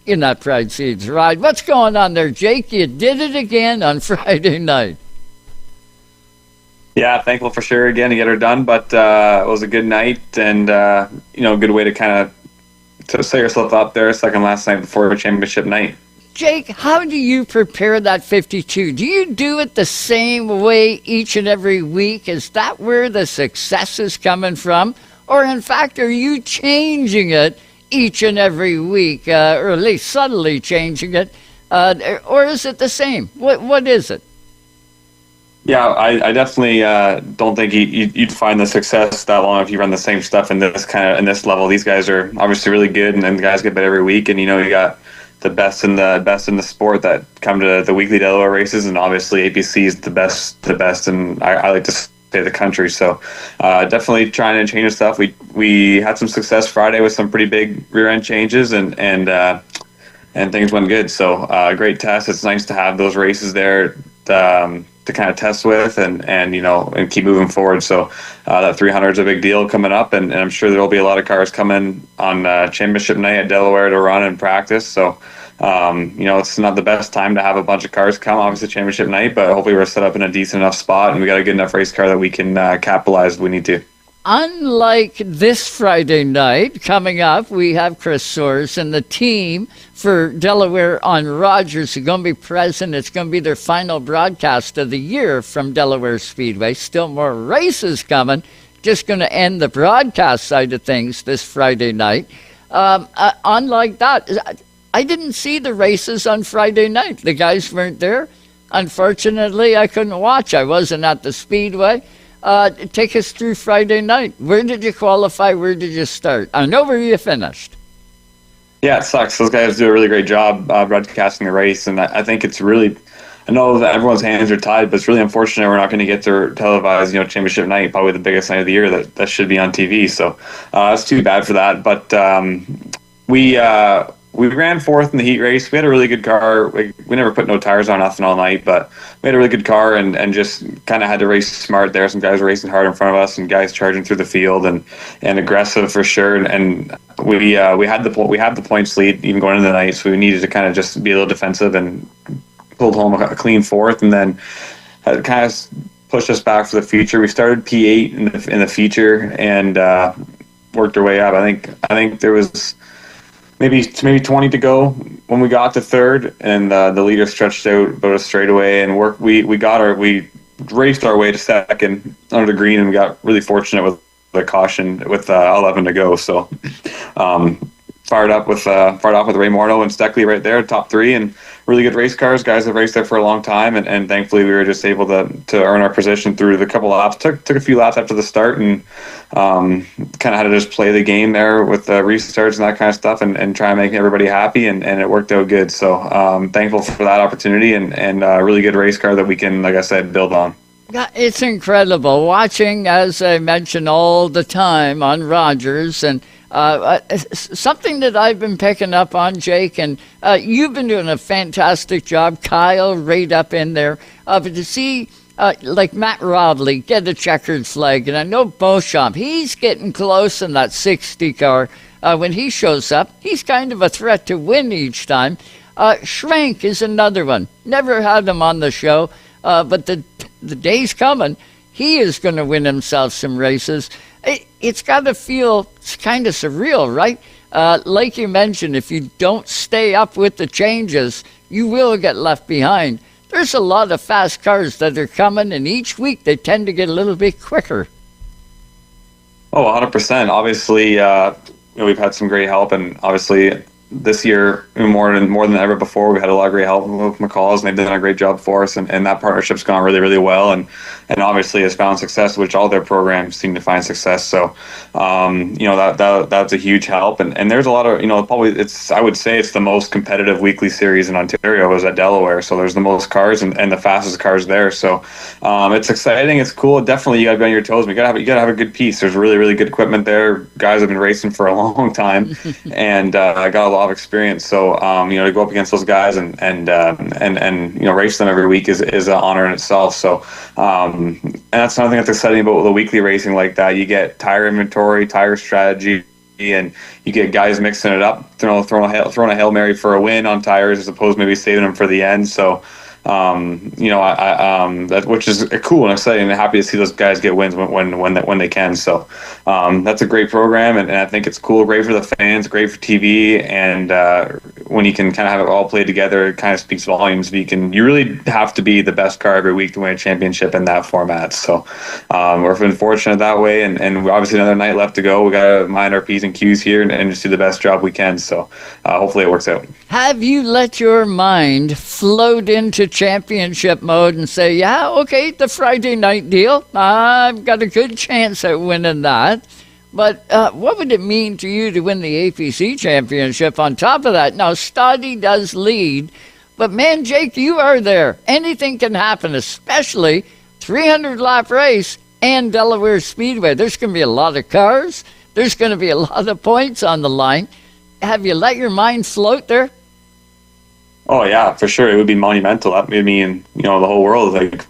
in that Pride Seeds ride. What's going on there, Jake? You did it again on Friday night. Yeah, thankful for sure again to get her done, but it was a good night and a good way to kind of to set yourself up there second last night before a championship night. Jake, how do you prepare that 52? Do you do it the same way each and every week? Is that where the success is coming from? Or in fact, are you changing it each and every week, or at least subtly changing it? Or is it the same? What is it? Yeah, I definitely don't think you'd find the success that long if you run the same stuff in this level. These guys are obviously really good, and the guys get better every week. And you got the best in the sport that come to the weekly Delaware races, and obviously APC is the best, and I like to say the country. So definitely trying to change stuff. We had some success Friday with some pretty big rear end changes, and things went good. So great test. It's nice to have those races there to kind of test with and keep moving forward. So that 300 is a big deal coming up, and I'm sure there will be a lot of cars coming on championship night at Delaware to run and practice. So it's not the best time to have a bunch of cars come, obviously championship night, but hopefully we're set up in a decent enough spot and we got a good enough race car that we can capitalize if we need to. Unlike this Friday night, coming up, we have Chris Soares and the team for Delaware on Rogers are going to be present. It's going to be their final broadcast of the year from Delaware Speedway. Still more races coming. Just going to end the broadcast side of things this Friday night. Unlike that, I didn't see the races on Friday night. The guys weren't there. Unfortunately, I couldn't watch. I wasn't at the Speedway. Take us through Friday night. Where did you qualify? Where did you start? I know where you finished. Yeah, it sucks. Those guys do a really great job broadcasting the race, and I think it's really, I know that everyone's hands are tied, but it's really unfortunate we're not going to get to televise, championship night, probably the biggest night of the year that should be on TV. So it's too bad for that. But we ran fourth in the heat race. We had a really good car. We never put no tires on nothing all night, but we had a really good car and just kind of had to race smart there. Some guys were racing hard in front of us and guys charging through the field and aggressive for sure. And we had the points lead even going into the night, so we needed to kind of just be a little defensive and pulled home a clean fourth, and then kind of pushed us back for the feature. We started P8 in the feature and worked our way up. I think there was maybe 20 to go when we got to third, and the leader stretched out about a straightaway, and we raced our way to second under the green, and we got really fortunate with the caution with 11 to go. So fired off with Ray Morneau and Steckley right there, top three, and really good race cars. Guys have raced there for a long time, and thankfully we were just able to earn our position through the couple laps. Took a few laps after the start, and kind of had to just play the game there with the restarts and that kind of stuff, and try and make everybody happy, and it worked out good. So thankful for that opportunity, and a really good race car that we can, like I said, build on. Yeah, it's incredible watching, as I mention all the time on Rogers, and something that I've been picking up on, Jake, and you've been doing a fantastic job, Kyle, right up in there. But to see like Matt Rodley get a checkered flag, and I know Beauchamp, he's getting close in that 60 car. When he shows up, he's kind of a threat to win each time. Schrank is another one. Never had him on the show, but the day's coming. He is going to win himself some races. It's got to feel kind of surreal, right? Like you mentioned, if you don't stay up with the changes, you will get left behind. There's a lot of fast cars that are coming, and each week they tend to get a little bit quicker. Oh, 100%. Obviously, we've had some great help, and obviously this year, more than ever before, we had a lot of great help with McCall's, and they've done a great job for us, and that partnership's gone really, really well, and obviously has found success, which all their programs seem to find success. So, that's a huge help, and there's a lot of, probably I would say it's the most competitive weekly series in Ontario is at Delaware. So there's the most cars and the fastest cars there. So, it's exciting, it's cool. Definitely, you got to be on your toes. You got to have a good piece. There's really, really good equipment there. Guys have been racing for a long time, and I got a lot of experience. So to go up against those guys and race them every week is an honor in itself. So and that's something that's exciting about the weekly racing like that. You get tire inventory, tire strategy, and you get guys mixing it up, throwing a Hail Mary for a win on tires as opposed to maybe saving them for the end. So, that, which is cool and exciting, and happy to see those guys get wins when they can. So, that's a great program, and I think it's cool, great for the fans, great for TV, and when you can kind of have it all played together, it kind of speaks volumes. You really have to be the best car every week to win a championship in that format. So, we've been fortunate that way, and obviously another night left to go. We got to mind our P's and Q's here and just do the best job we can. So, hopefully it works out. Have you let your mind float into championship mode and say, yeah, okay, the Friday night deal, I've got a good chance at winning that? But what would it mean to you to win the APC championship on top of that? Now, Stoddy does lead, but man, Jake, you are there. Anything can happen, especially 300-lap race and Delaware Speedway. There's going to be a lot of cars. There's going to be a lot of points on the line. Have you let your mind float there? Oh yeah, for sure. It would be monumental. I mean, the whole world is like,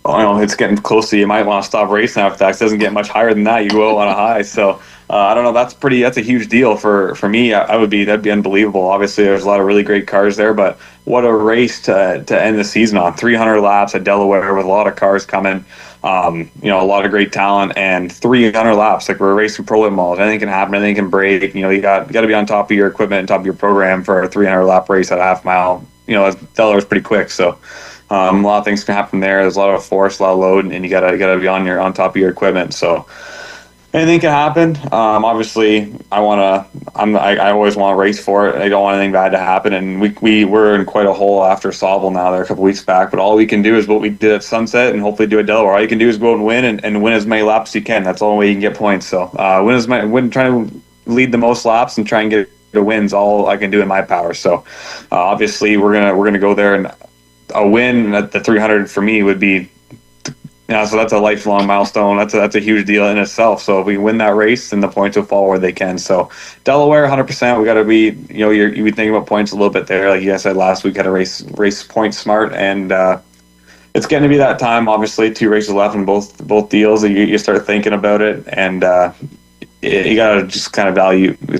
it's getting close to you might want to stop racing after that. It doesn't get much higher than that. You go on a high. So I don't know. That's a huge deal for me. That'd be unbelievable. Obviously, there's a lot of really great cars there, but what a race to end the season on. 300 laps at Delaware with a lot of cars coming. A lot of great talent, and 300 laps. Like, we're racing pro late models. Anything can happen. Anything can break. You got to be on top of your equipment and top of your program for a 300 lap race at a half mile. Delaware's pretty quick, so a lot of things can happen there. There's a lot of force, a lot of load, and you gotta be on top of your equipment. So anything can happen. Obviously, I always want to race for it. I don't want anything bad to happen. And we were in quite a hole after Sauble now there a couple weeks back. But all we can do is what we did at Sunset, and hopefully do at Delaware. All you can do is go out and win, and win as many laps as you can. That's the only way you can get points. So trying to lead the most laps and try and get the wins. All I can do in my power. So obviously, we're gonna go there, and a win at the 300 for me would be. So that's a lifelong milestone. That's a huge deal in itself. So if we win that race, then the points will fall where they can. So Delaware, 100%. We got to be, you be thinking about points a little bit there. Like you guys said last week, got to race points smart, and it's going to be that time. Obviously, 2 races left in both deals. You start thinking about it, and you got to just kind of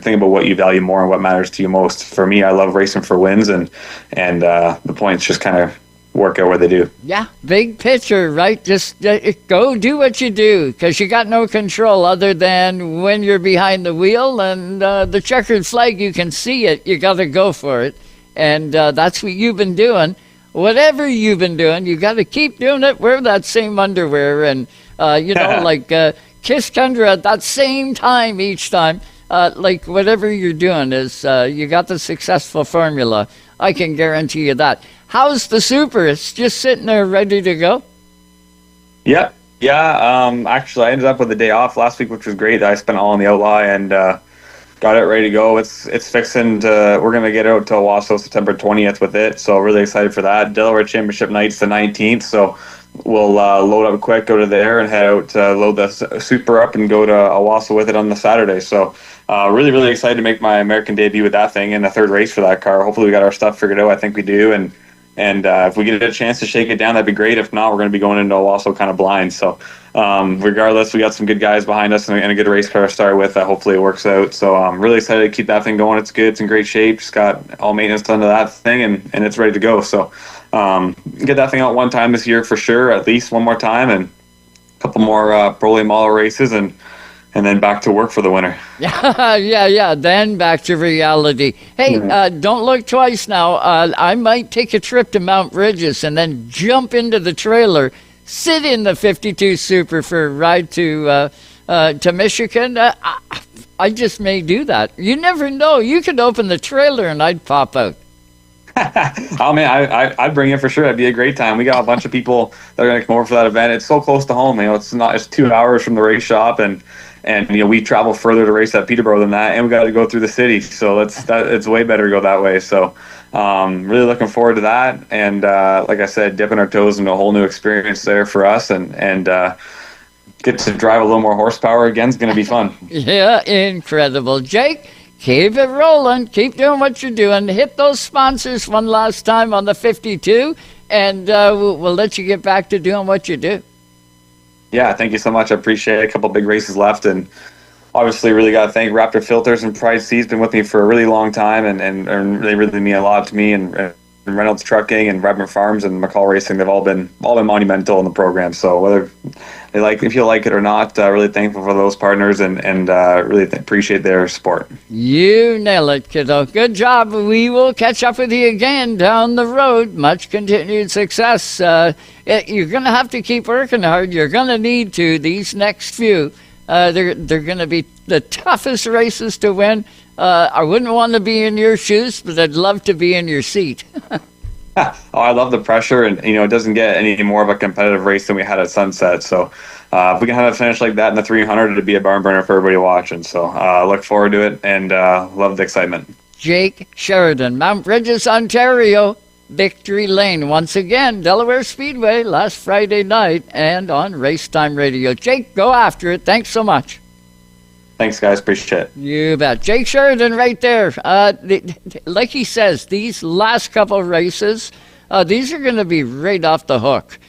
think about what you value more and what matters to you most. For me, I love racing for wins, and the points just kind of work out where they do. Yeah, big picture, right? Just go do what you do, because you got no control other than when you're behind the wheel, and the checkered flag, you can see it. You got to go for it, and that's what you've been doing. Whatever you've been doing, you got to keep doing it. Wear that same underwear, and like Kiss Kendra at that same time each time. Like whatever you're doing is you got the successful formula. I can guarantee you that. How's the Super? It's just sitting there ready to go? Yeah. Actually, I ended up with a day off last week, which was great. I spent all on the Outlaw and got it ready to go. It's fixing to. We're gonna get out to Owasso September 20th with it, so really excited for that. Delaware Championship night's the 19th, so we'll load up quick, go to there, and head out to load the Super up and go to Owasso with it on the Saturday. So really, really excited to make my American debut with that thing and the third race for that car. Hopefully we got our stuff figured out. I think we do, and if we get a chance to shake it down, that'd be great. If not, we're going to be going into Owasso kind of blind. So regardless, we got some good guys behind us and a good race car to start with. Hopefully it works out. So I'm really excited to keep that thing going. It's good. It's in great shape. Just got all maintenance done to that thing, and it's ready to go. So get that thing out one time this year for sure, at least one more time, and a couple more Pro Late Model races, and then back to work for the winter. Yeah. Then back to reality. Hey, don't look twice now. I might take a trip to Mount Regis and then jump into the trailer, sit in the 52 Super for a ride to Michigan. I just may do that. You never know. You could open the trailer and I'd pop out. Oh man, I'd bring it for sure. It'd be a great time. We got a bunch of people that are going to come over for that event. It's so close to home. It's 2 hours from the race shop, and we travel further to race at Peterborough than that, and we got to go through the city. So it's way better to go that way. So really looking forward to that, and like I said, dipping our toes into a whole new experience there for us, and get to drive a little more horsepower again is going to be fun. Yeah, incredible, Jake. Keep it rolling. Keep doing what you're doing. Hit those sponsors one last time on the 52, and we'll let you get back to doing what you do. Yeah, thank you so much. I appreciate it. A couple big races left, and obviously really got to thank Raptor Filters and Pride C's been with me for a really long time, and they really mean a lot to me. And Reynolds Trucking and Redmond Farms and McCall Racing, they've all been monumental in the program. So whether if you like it or not, really thankful for those partners and really appreciate their support. You nail it, kiddo. Good job. We will catch up with you again down the road. Much continued success. You're going to have to keep working hard. You're going to need to these next few. They're going to be the toughest races to win. I wouldn't want to be in your shoes, but I'd love to be in your seat. Oh, I love the pressure, and it doesn't get any more of a competitive race than we had at Sunset. So if we can have a finish like that in the 300, it'd be a barn burner for everybody watching. So look forward to it, and love the excitement. Jake Sheridan, Mount Bridges, Ontario, Victory Lane. Once again, Delaware Speedway last Friday night and on Racetime Radio. Jake, go after it. Thanks so much. Thanks, guys. Appreciate it. You bet. Jake Sheridan right there. Like he says, these last couple races, these are going to be right off the hook.